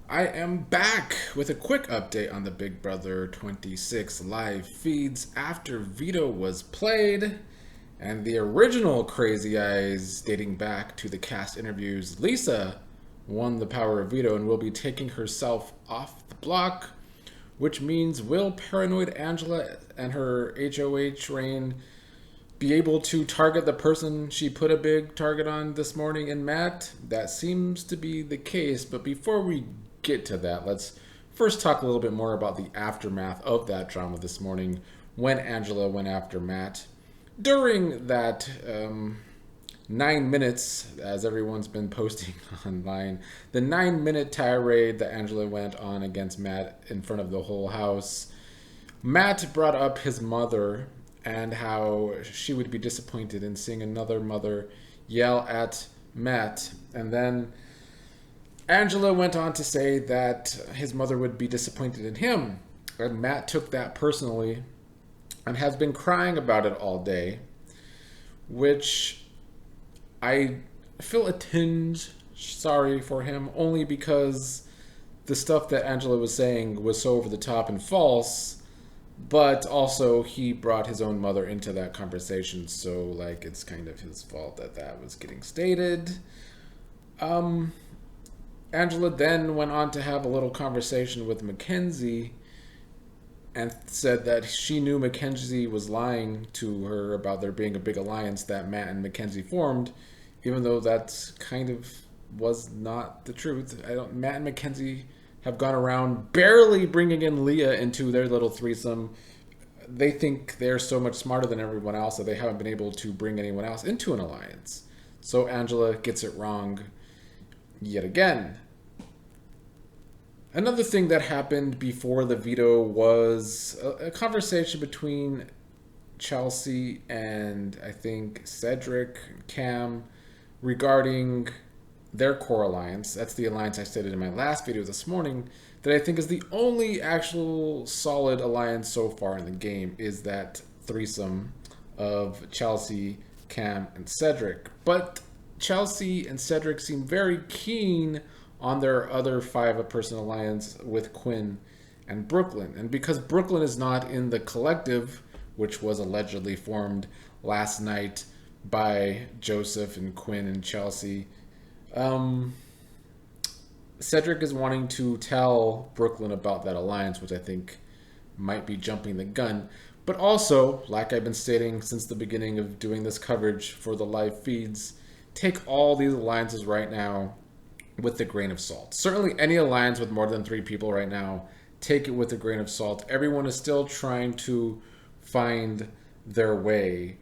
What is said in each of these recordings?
I am back with a quick update on the Big Brother 26 live feeds after Veto was played and the original Crazy Eyes dating back to the cast interviews. Lisa won the power of veto and will be taking herself off the block, which means will paranoid Angela and her HOH reign be able to target the person she put a big target on this morning in Matt? That seems to be the case, but before we get to that, let's first talk a little bit more about the aftermath of that drama this morning when Angela went after Matt. During that 9 minutes, as everyone's been posting online, the 9 minute tirade that Angela went on against Matt in front of the whole house, Matt brought up his mother and how she would be disappointed in seeing another mother yell at Matt. And then Angela went on to say that his mother would be disappointed in him. And Matt took that personally and has been crying about it all day, which I feel a tinge sorry for him, only because the stuff that Angela was saying was so over the top and false, but also he brought his own mother into that conversation, so like it's kind of his fault that that was getting stated. Angela then went on to have a little conversation with Mackenzie and said that she knew Mackenzie was lying to her about there being a big alliance that Matt and Mackenzie formed, even though that kind of was not the truth. Matt and Mackenzie have gone around barely bringing in Leah into their little threesome. They think they're so much smarter than everyone else that they haven't been able to bring anyone else into an alliance. So Angela gets it wrong yet again. Another thing that happened before the veto was a conversation between Chelsea and I think Cedric and Cam regarding their core alliance. That's the alliance I stated in my last video this morning that I think is the only actual solid alliance so far in the game, is that threesome of Chelsea, Cam, and Cedric. But Chelsea and Cedric seem very keen on their other five-person alliance with Quinn and Brooklyn. And because Brooklyn is not in the collective, which was allegedly formed last night by Joseph and Quinn and Chelsea, Cedric is wanting to tell Brooklyn about that alliance, which I think might be jumping the gun. But also, like I've been stating since the beginning of doing this coverage for the live feeds, take all these alliances right now with a grain of salt. Certainly any alliance with more than 3 people right now, take it with a grain of salt. Everyone is still trying to find their way.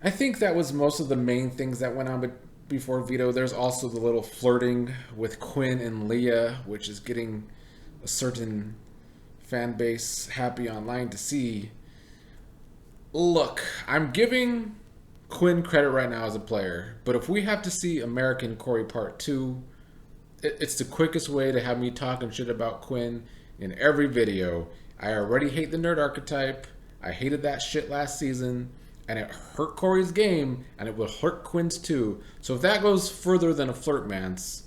I think that was most of the main things that went on before veto. There's also the little flirting with Quinn and Leah, which is getting a certain fan base happy online to see. Look, I'm giving Quinn credit right now as a player, but if we have to see American Corey Part 2, it's the quickest way to have me talking shit about Quinn in every video. I already hate the nerd archetype. I hated that shit last season, and it hurt Corey's game, and it will hurt Quinn's too. So if that goes further than a flirtmance,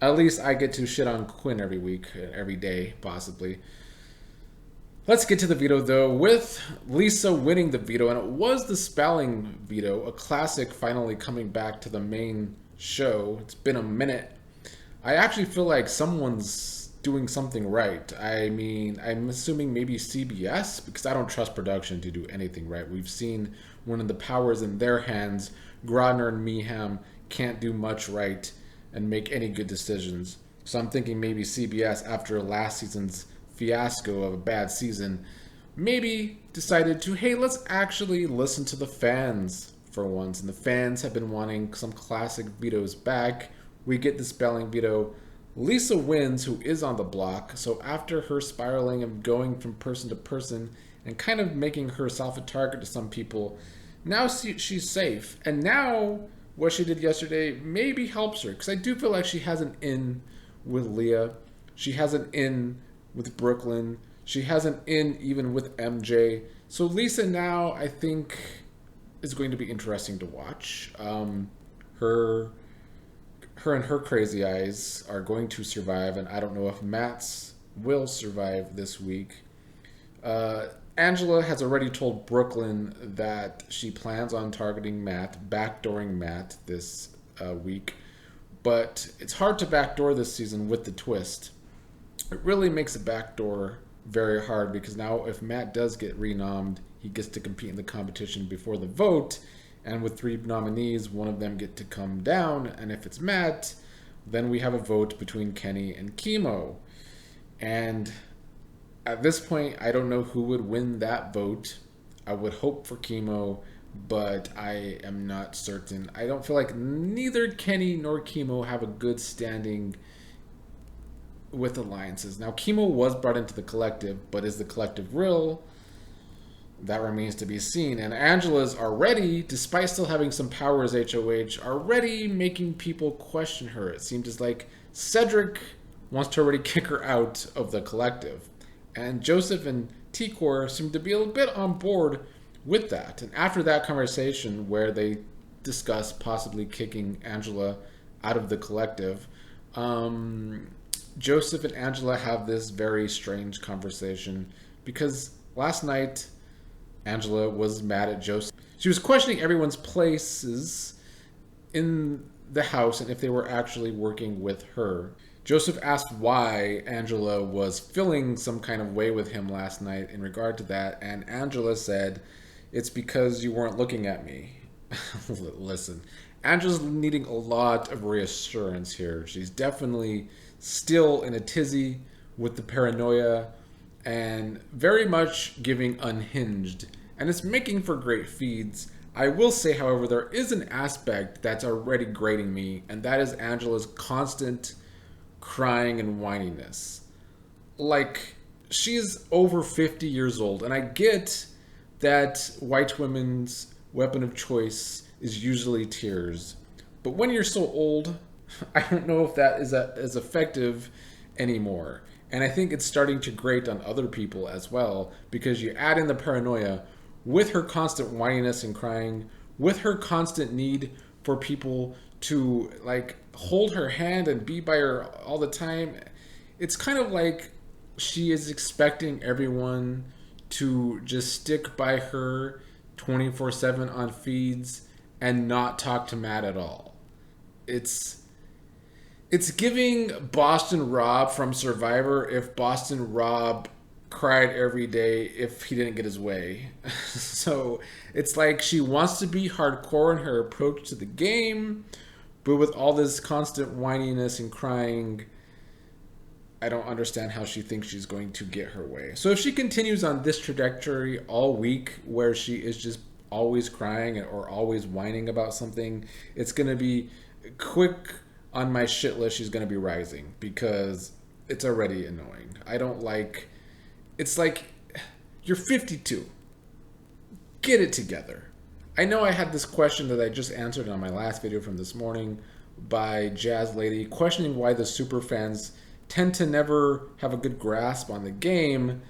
at least I get to shit on Quinn every week, every day, possibly. Let's get to the veto, though, with Lisa winning the veto, and it was the spelling veto, a classic finally coming back to the main show. It's been a minute. I actually feel like someone's doing something right. I mean, I'm assuming maybe CBS, because I don't trust production to do anything right. We've seen one of the powers in their hands. Grodner and Meeham can't do much right and make any good decisions. So I'm thinking maybe CBS, after last season's fiasco of a bad season, maybe decided to, hey, let's actually listen to the fans for once. And the fans have been wanting some classic vetoes back. We get the spelling veto. Lisa wins, who is on the block. So after her spiraling and going from person to person and kind of making herself a target to some people, now she's safe. And now what she did yesterday maybe helps her, because I do feel like she has an in with Leah. She has an in with Brooklyn. She has an in even with MJ. So Lisa now, I think, is going to be interesting to watch. Her her and her crazy eyes are going to survive, and I don't know if Matt's will survive this week. Angela has already told Brooklyn that she plans on targeting Matt, backdooring Matt this week. But it's hard to backdoor this season with the twist. It really makes a backdoor very hard because now if Matt does get renommed, he gets to compete in the competition before the vote. And with 3 nominees, one of them get to come down. And if it's Matt, then we have a vote between Kenny and Chemo. And at this point, I don't know who would win that vote. I would hope for Chemo, but I am not certain. I don't feel like neither Kenny nor Chemo have a good standing with alliances. Now, Chemo was brought into the collective, but is the collective real? That remains to be seen. And Angela's already, despite still having some power as HOH, already making people question her. It seems as like Cedric wants to already kick her out of the collective. And Joseph and T-Core seem to be a little bit on board with that. And after that conversation where they discuss possibly kicking Angela out of the collective, Joseph and Angela have this very strange conversation because last night Angela was mad at Joseph. She was questioning everyone's places in the house and if they were actually working with her. Joseph asked why Angela was feeling some kind of way with him last night in regard to that, and Angela said, "It's because you weren't looking at me." Listen, Angela's needing a lot of reassurance here. She's definitely still in a tizzy with the paranoia and very much giving unhinged, and it's making for great feeds. I will say, however, there is an aspect that's already grating me, and that is Angela's constant crying and whininess. Like, she's over 50 years old, and I get that white women's weapon of choice is usually tears. But when you're so old, I don't know if that is as effective anymore. And I think it's starting to grate on other people as well, because you add in the paranoia with her constant whininess and crying, with her constant need for people to like hold her hand and be by her all the time. It's kind of like she is expecting everyone to just stick by her 24/7 on feeds and not talk to Matt at all. It's giving Boston Rob from Survivor if Boston Rob cried every day if he didn't get his way. So it's like she wants to be hardcore in her approach to the game, but with all this constant whininess and crying, I don't understand how she thinks she's going to get her way. So if she continues on this trajectory all week where she is just always crying or always whining about something, it's going to be quick on my shit list. She's going to be rising because it's already annoying. I don't like... It's like, you're 52. Get it together. I know I had this question that I just answered on my last video from this morning by Jazz Lady, questioning why the super fans tend to never have a good grasp on the game,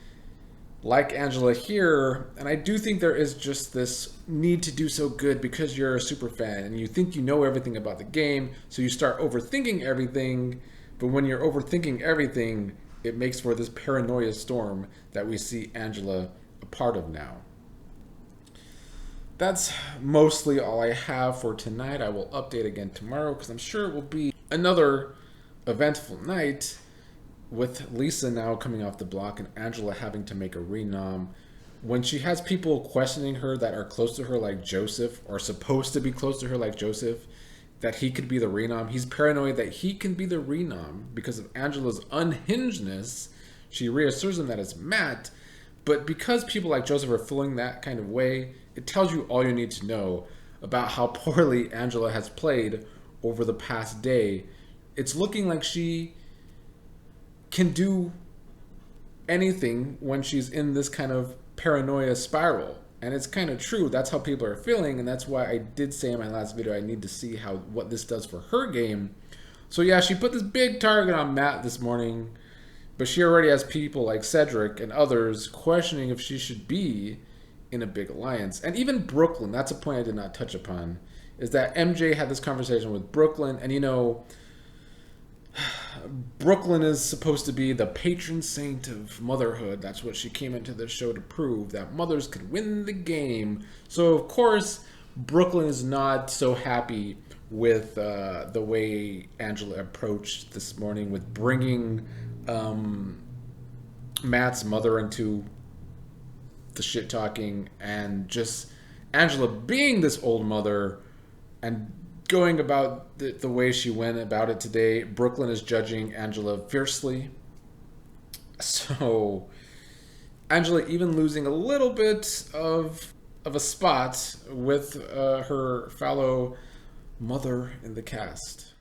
like Angela here. And I do think there is just this need to do so good because you're a super fan and you think you know everything about the game, so you start overthinking everything. But when you're overthinking everything, it makes for this paranoia storm that we see Angela a part of now. That's mostly all I have for tonight. I will update again tomorrow because I'm sure it will be another eventful night with Lisa now coming off the block and Angela having to make a renom. When she has people questioning her that are close to her like Joseph, or supposed to be close to her like Joseph, that he could be the renom. He's paranoid that he can be the renom because of Angela's unhingedness. She reassures him that it's Matt. But because people like Joseph are feeling that kind of way, it tells you all you need to know about how poorly Angela has played over the past day. It's looking like she can do anything when she's in this kind of paranoia spiral. And it's kind of true. That's how people are feeling, and that's why I did say in my last video I need to see what this does for her game. So yeah, she put this big target on Matt this morning, but she already has people like Cedric and others questioning if she should be in a big alliance. And even Brooklyn, that's a point I did not touch upon. is that MJ had this conversation with Brooklyn, and Brooklyn is supposed to be the patron saint of motherhood. That's what she came into the show to prove, that mothers could win the game. So, of course, Brooklyn is not so happy with the way Angela approached this morning with bringing Matt's mother into the shit talking, and just Angela being this old mother and going about the way she went about it today. Brooklyn is judging Angela fiercely. So Angela even losing a little bit of a spot with her fellow mother in the cast.